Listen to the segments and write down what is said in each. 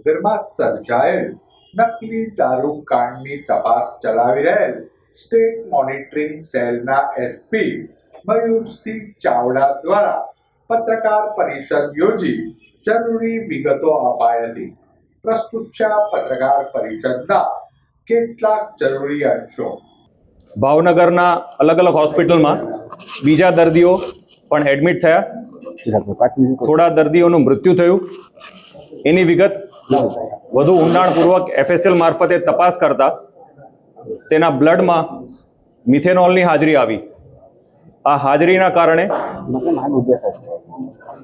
ભાવનગરમાં સર્જાયેલ નકલી દારૂ કાંડની તપાસ ચલાવી રહેલ સ્ટેટ મોનિટરિંગ સેલના એસપી મયુરસિંહ ચાવડા દ્વારા પત્રકાર પરિષદ યોજી જરૂરી વિગતો અપાઈ હતી. પ્રસ્તુત છે પત્રકાર પરિષદના કેટલાક જરૂરી અંશો. ભાવનગરના અલગ અલગ હોસ્પિટલમાં બીજા દર્દીઓ પણ એડમિટ થયા. થોડા દર્દીઓનું મૃત્યુ થયું. એની વિગત વધુ ઊંડાણપૂર્વક એફએસએલ મારફતે તપાસ કરતા તેના બ્લડમાં મિથેનોલની હાજરી આવી. આ હાજરીના કારણે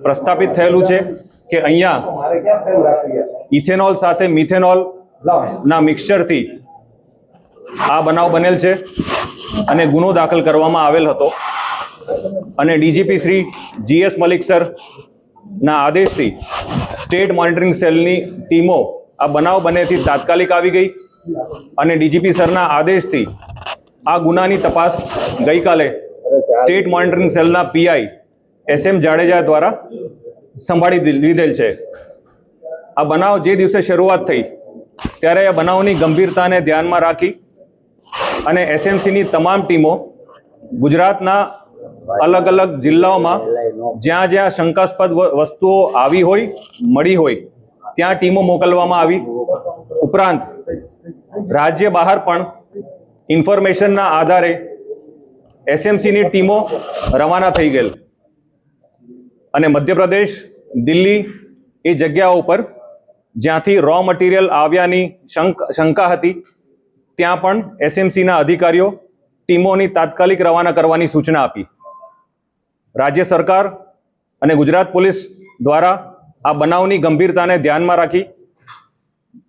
પ્રસ્થાપિત થયેલું છે કે અહીંયા ઇથેનોલ સાથે મિથેનોલના મિક્સચરથી આ બનાવ બનેલ છે અને ગુનો દાખલ કરવામાં આવેલ હતો. અને ડીજીપી શ્રી જીએસ મલિક સરના આદેશથી સ્ટેટ મોનિટરિંગ સેલની ટીમો આ બનાવ બનેથી તાત્કાલિક આવી ગઈ અને ડીજીપી સરના આદેશથી આ ગુનાની તપાસ ગઈકાલે સ્ટેટ મોનિટરિંગ સેલના પીઆઈ SM જાડેજા દ્વારા સંભાળી લીધેલ છે. આ બનાવ જે દિવસે શરૂઆત થઈ ત્યારે આ બનાવની ગંભીરતાને ધ્યાનમાં રાખી અને SMCની તમામ ટીમો ગુજરાતના અલગ અલગ જિલ્લાઓમાં જ્યાં જ્યાં શંકાસ્પદ વસ્તુઓ આવી હોય, મળી હોય ત્યાં ટીમો મોકલવામાં આવી. ઉપરાંત રાજ્ય બહાર પણ ઇન્ફોર્મેશનના આધારે SMCની ટીમો રવાના થઈ ગયેલ અને મધ્યપ્રદેશ, દિલ્હી એ જગ્યાઓ ઉપર જ્યાંથી રો મટીરિયલ આવ્યાની શંકા હતી ત્યાં પણ SMCના અધિકારીઓ ટીમોની તાત્કાલિક રવાના કરવાની સૂચના આપી. રાજ્ય સરકાર અને ગુજરાત પોલીસ દ્વારા આ બનાવની ગંભીરતાને ધ્યાનમાં રાખી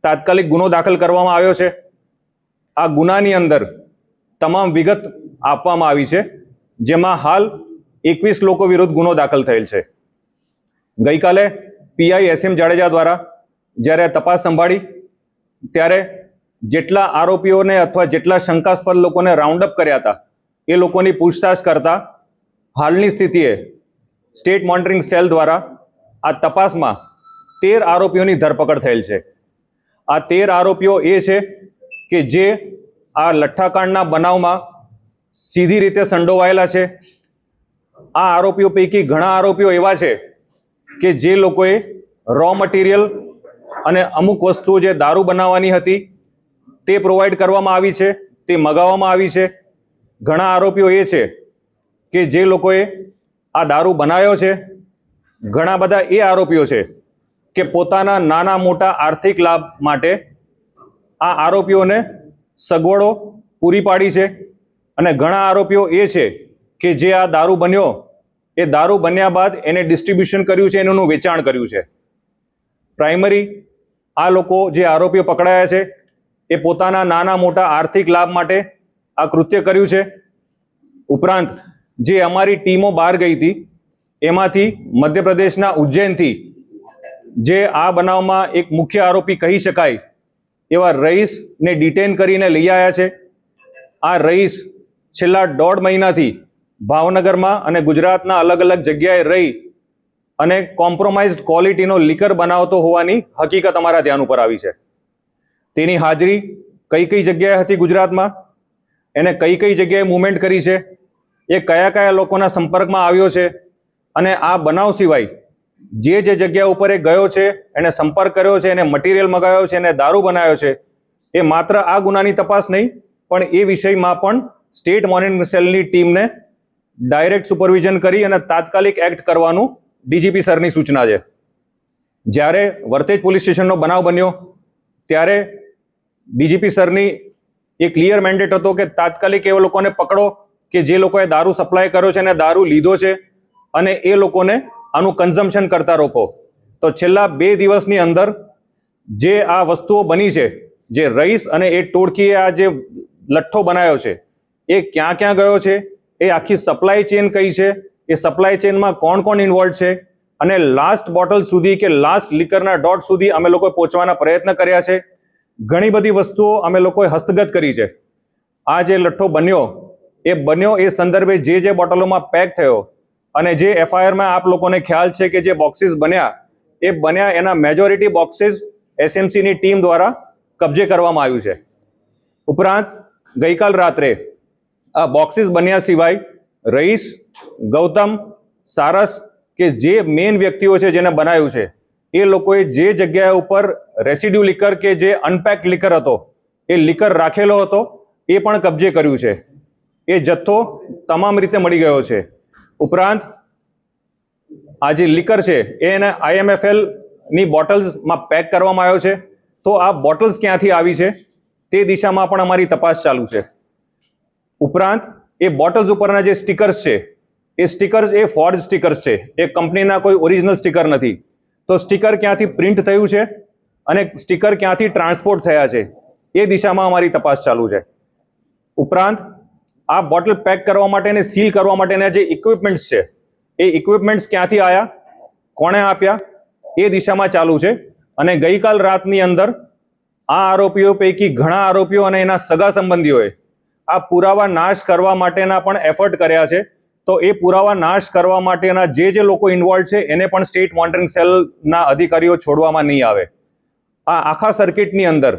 તાત્કાલિક ગુનો દાખલ કરવામાં આવ્યો છે. આ ગુનાની અંદર તમામ વિગત આપવામાં આવી છે, જેમાં હાલ 21 લોકો વિરુદ્ધ ગુનો દાખલ થયેલ છે. ગઈકાલે પીઆઈ SM જાડેજા દ્વારા જ્યારે તપાસ સંભાળી ત્યારે જેટલા આરોપીઓને અથવા જેટલા શંકાસ્પદ લોકોને રાઉન્ડ અપ કર્યા હતા એ લોકોની પૂછતાછ કરતા હાલની સ્થિતિએ સ્ટેટ મોનિટરિંગ સેલ દ્વારા આ તપાસમાં 13 આરોપીઓની ધરપકડ થયેલ છે. આ 13 આરોપીઓ એ છે કે જે આ લઠ્ઠાકાંડના બનાવમાં સીધી રીતે સંડોવાયેલા છે. આ આરોપીઓ પૈકી ઘણા આરોપીઓ એવા છે કે જે લોકોએ રો મટીરિયલ અને અમુક વસ્તુઓ જે દારૂ બનાવવાની હતી તે પ્રોવાઈડ કરવામાં આવી છે, તે મગાવવામાં આવી છે. ઘણા આરોપીઓ એ છે કે જે લોકોએ આ દારૂ બનાવ્યો છે. ઘણા બધા એ આરોપીઓ છે કે પોતાના નાના મોટા આર્થિક લાભ માટે આ આરોપીઓને સગવડો પૂરી પાડી છે. અને ઘણા આરોપીઓ એ છે કે જે આ દારૂ બન્યો એ દારૂ બન્યા બાદ એને ડિસ્ટ્રીબ્યુશન કર્યું છે, એનું વેચાણ કર્યું છે. પ્રાઇમરી આ લોકો જે આરોપીઓ પકડાયા છે એ પોતાના નાના મોટા આર્થિક લાભ માટે આ કૃત્ય કર્યું છે. ઉપરાંત જે અમારી ટીમો બહાર ગઈ હતી એમાંથી મધ્યપ્રદેશના ઉજ્જૈનથી જે આ બનાવમાં એક મુખ્ય આરોપી કહી શકાય એવા રઈસને ડિટેન કરીને લઈ આવ્યા છે. આ રઈસ છેલ્લા 1.5 મહિનાથી ભાવનગરમાં અને ગુજરાતના અલગ અલગ જગ્યાએ રહી અને કોમ્પ્રોમાઇઝડ ક્વોલિટીનો લીકર બનાવતો હોવાની હકીકત અમારા ધ્યાન ઉપર આવી છે. તેની હાજરી કઈ કઈ જગ્યાએ હતી ગુજરાતમાં, એને કઈ કઈ જગ્યાએ મૂવમેન્ટ કરી છે, એ કયા કયા લોકોના સંપર્કમાં આવ્યો છે અને આ બનાવ સિવાય જે જગ્યા ઉપર એ ગયો છે, એને સંપર્ક કર્યો છે, એને મટીરિયલ મગાવ્યો છે, એને દારૂ બનાવ્યો છે, એ માત્ર આ ગુનાની તપાસ નહીં પણ એ વિષયમાં પણ સ્ટેટ મોનિટરિંગ સેલની ટીમને ડાયરેક્ટ સુપરવિઝન કરી અને તાત્કાલિક એક્ટ કરવાનું ડીજીપી સરની સૂચના છે. જ્યારે વર્તેજ પોલીસ સ્ટેશનનો બનાવ બન્યો ત્યારે ડીજીપી સરની એક ક્લિયર મેન્ડેટ હતો કે તાત્કાલિક એ લોકોને પકડો કે જે લોકોએ દારૂ સપ્લાય કર્યો છે અને દારૂ લીધો છે અને એ લોકોને આનું કન્ઝમ્પશન કરતા રોકો. તો છેલ્લા 2 દિવસની અંદર જે આ વસ્તુઓ બની છે, જે રઈસ અને એ ટોળકીએ આ જે લઠ્ઠો બનાવ્યો છે એ ક્યાં ક્યાં ગયો છે, એ આખી સપ્લાય ચેન કઈ છે, એ સપ્લાય ચેનમાં કોણ કોણ ઇન્વોલ્વ છે અને લાસ્ટ બોટલ સુધી કે લાસ્ટ લીકરના ડોટ સુધી અમે લોકોએ પહોંચવાના પ્રયત્ન કર્યા છે. ઘણી બધી વસ્તુઓ અમે લોકોએ હસ્તગત કરી છે. આ જે લઠ્ઠો બન્યો એ સંદર્ભે જે બોટલોમાં પેક થયો અને જે FIRમાં આપ લોકોને ખ્યાલ છે કે જે બોક્સીસ બન્યા એના મેજોરિટી બોક્સીસ એસએમસીની ટીમ દ્વારા કબજે કરવામાં આવ્યું છે. ઉપરાંત ગઈકાલ રાત્રે આ બોક્સીસ બન્યા સિવાય રઈસ, ગૌતમ, સારસ કે જે મેઇન વ્યક્તિઓ છે જેને બનાવ્યું છે એ લોકોએ જે જગ્યા ઉપર રેસિડ્યુ લિકર કે જે અનપેક્ડ લિકર હતો એ લિકર રાખેલો હતો એ પણ કબજે કર્યું છે. એ જથ્થો તમામ રીતે મળી ગયો છે. ઉપરાંત આ જે લિકર છે એને IMFL ની બોટલ્સમાં પેક કરવામાં આવ્યો છે. તો આ બોટલ્સ ક્યાંથી આવી છે તે દિશામાં પણ અમારી તપાસ ચાલુ છે. ઉપરાંત એ બોટલ્સ ઉપરના જે સ્ટીકર્સ છે એ સ્ટીકર્સ એ ફોર્જ સ્ટીકર્સ છે, એ કંપનીના કોઈ ઓરિજિનલ સ્ટીકર નથી. તો સ્ટીકર ક્યાંથી પ્રિન્ટ થયું છે અને સ્ટીકર ક્યાંથી ટ્રાન્સપોર્ટ થયા છે એ દિશામાં અમારી તપાસ ચાલુ છે. ઉપરાંત આ બોટલ પેક કરવા માટે અને સીલ કરવા માટેના જે ઇક્વિપમેન્ટ્સ છે એ ઇક્વિપમેન્ટ્સ ક્યાંથી આવ્યા, કોણે આપ્યા એ દિશામાં ચાલુ છે. અને ગઈકાલ રાતની અંદર આ આરોપીઓ પૈકી ઘણા આરોપીઓ અને એના સગા સંબંધીઓએ આ પુરાવા નાશ કરવા માટેના પણ એફર્ટ કર્યા છે. તો એ પુરાવા નાશ કરવા માટેના જે લોકો ઇન્વોલ્વ છે એને પણ સ્ટેટ મોનિટરિંગ સેલના અધિકારીઓ છોડવામાં નહીં આવે. આ આખા સર્કિટની અંદર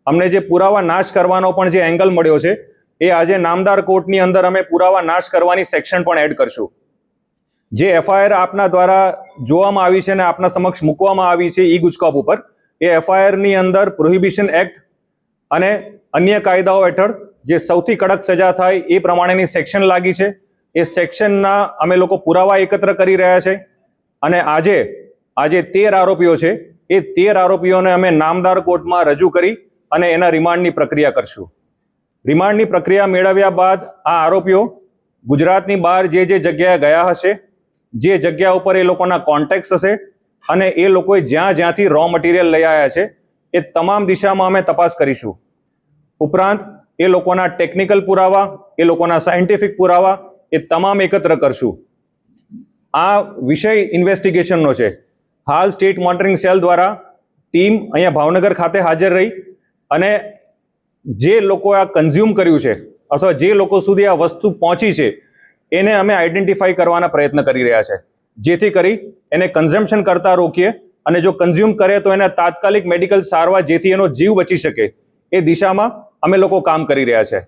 અમને જે પુરાવા નાશ કરવાનો પણ જે એંગલ મળ્યો છે એ આજે નામદાર કોર્ટની અંદર અમે પુરાવા નાશ કરવાની સેક્શન પણ એડ કરશું. જે FIR આપના દ્વારા જોવામાં આવી છે અને આપના સમક્ષ મૂકવામાં આવી છે ઈ ગુજકોપ ઉપર, એ FIR ની અંદર પ્રોહિબિશન એક્ટ અને અન્ય કાયદાઓ હેઠળ જે સૌથી કડક સજા થાય એ પ્રમાણેની સેક્શન લાગી છે. એ સેક્શનના અમે લોકો પુરાવા એકત્ર કરી રહ્યા છે અને આજે 13 આરોપીઓ છે એ 13 આરોપીઓને અમે નામદાર કોર્ટમાં રજૂ કરી અને એના રિમાન્ડની પ્રક્રિયા કરશું. રિમાન્ડની પ્રક્રિયા મેળવ્યા બાદ આ આરોપીઓ ગુજરાતની બહાર જે જગ્યાએ ગયા હશે, જે જગ્યા ઉપર એ લોકોના કોન્ટેક્ટ્સ હશે અને એ લોકોએ જ્યાંથી રો મટીરિયલ લઈ આવ્યા છે એ તમામ દિશામાં અમે તપાસ કરીશું. ઉપરાંત એ લોકોના ટેકનિકલ પુરાવા, એ લોકોના સાયન્ટિફિક પુરાવા એ તમામ એકત્ર કરશું. આ વિષય ઇન્વેસ્ટિગેશનનો છે. હાલ સ્ટેટ મોનિટરિંગ સેલ દ્વારા ટીમ અહીંયા ભાવનગર ખાતે હાજર રહી અને જે લોકોએ આ કન્ઝ્યુમ કર્યું છે અથવા જે લોકો સુધી આ વસ્તુ પહોંચી છે એને અમે આઈડેન્ટિફાઈ કરવાના પ્રયત્ન કરી રહ્યા છે, જેથી કરી એને કન્ઝમ્પશન કરતા રોકીએ અને જો કન્ઝ્યુમ કરે તો એને તાત્કાલિક મેડિકલ સારવાર જેથી એનો જીવ બચી શકે એ દિશામાં અમે લોકો કામ કરી રહ્યા છે.